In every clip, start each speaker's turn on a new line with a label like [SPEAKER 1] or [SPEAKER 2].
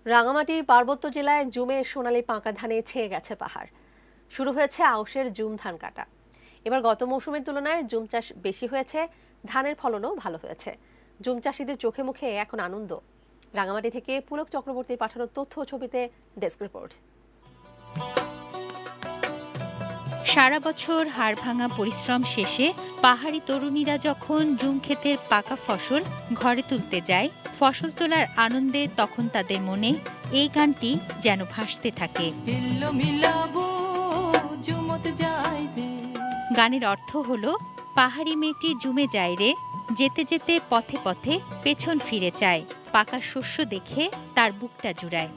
[SPEAKER 1] রাঙামাটির পার্বত্য জেলায় জুমের সোনালী পাকা ধানে ছেয়ে গেছে পাহাড়। শুরু হয়েছে আউশের জুম ধান কাটা। এবার গত মৌসুমের তুলনায় জুম চাষ বেশি হয়েছে, ধানের ফলনও ভালো হয়েছে। জুম চাষিদের চোখে মুখে এখন আনন্দ। রাঙামাটি থেকে পুলক চক্রবর্তীর পাঠানো তথ্য ও ছবিতে ডেস্ক রিপোর্ট।
[SPEAKER 2] সারা বছর হাড়ভাঙা পরিশ্রম শেষে পাহাড়ি তরুণীরা যখন জুম ক্ষেতের পাকা ফসল ঘরে তুলতে যায়, ফসল তোলার আনন্দে তখন তাদের মনে এই গানটি যেন ভাসতে থাকে। গানের অর্থ হলো, পাহাড়ি মেয়েটি জুমে যায় রে, যেতে যেতে পথে পথে পেছন ফিরে চায়, পাকা শস্য দেখে তার বুকটা জুড়ায়।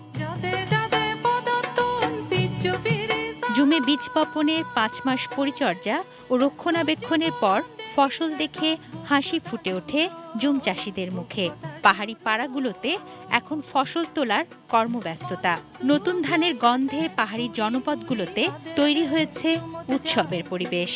[SPEAKER 2] জুমে বীজ বপনের 5 মাস পরিচর্যা ও রক্ষণাবেক্ষণের পর ফসল দেখে হাসি ফুটে ওঠে জুম চাষিদের মুখে। পাহাড়ি পাড়াগুলোতে এখন ফসল তোলার কর্মব্যস্ততা। নতুন ধানের গন্ধে পাহাড়ি জনপদগুলোতে তৈরি হয়েছে উৎসবের পরিবেশ।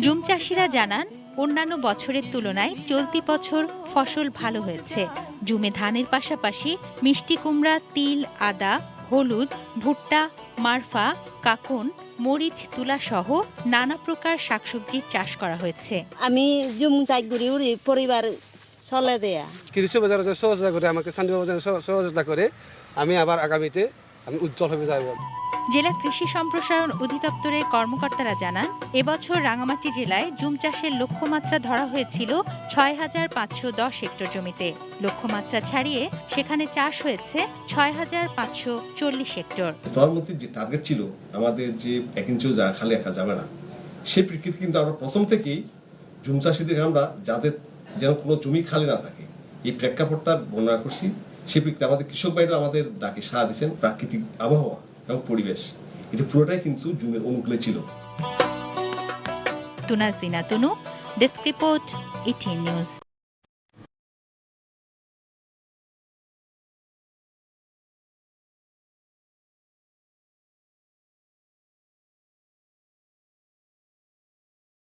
[SPEAKER 2] জুম চাষিরা জানান, অন্যান্য বছরের তুলনায় চলতি বছর ফসল ভালো হয়েছে। জুমে ধানের পাশাপাশি মিষ্টি কুমড়া, তিল, আদা, হলুদ, ভুট্টা, মারফা, কাকুন, মরিচ, তুলা সহ নানা প্রকার শাকসবজির চাষ করা হয়েছে।
[SPEAKER 3] আমি জুম চাইগুড়ি পরিবার চলে দেয়া
[SPEAKER 4] কৃষি বাজারে সহযোগিতা করে, আমাকে শান্তি বাজারে সহযোগিতা করে আমি আবার আগামীতে আমি উজ্জ্বল হয়ে যাব।
[SPEAKER 2] জেলা কৃষি সম্প্রসারণ অধিদপ্তরের কর্মকর্তারা জানান, এবছর রাঙামাটি জেলায় জুম চাষের লক্ষ্যমাত্রা ধরা হয়েছিল ৬,৫১০ হেক্টর জমিতে। লক্ষ্যমাত্রা ছাড়িয়ে সেখানে চাষ হয়েছে ৬,৫৪০ হেক্টর।
[SPEAKER 5] প্রধানমন্ত্রীর যে টার্গেট ছিল আমাদের যে 1 ইঞ্চিও জায়গা খালি রাখা যাবে না, সেই প্রেক্ষিতে কিন্তু আমরা প্রথম থেকেই জুম চাষিদের আমরা যাদের যেন কোনো জমি খালি না থাকে এই প্রেক্ষাপটটা বর্ণনা করছি। সেই প্রেক্ষিতে আমাদের কৃষক ভাইরা আমাদের ডাকে সাড়া দিয়েছেন। প্রাকৃতিক আবহাওয়া এবং পরিবেশ এটা পুরোটাই কিন্তু জুমের অনুকূলে ছিল।
[SPEAKER 2] তুনাজিনা তুনু, ডেস্ক রিপোর্ট, ETN নিউজ।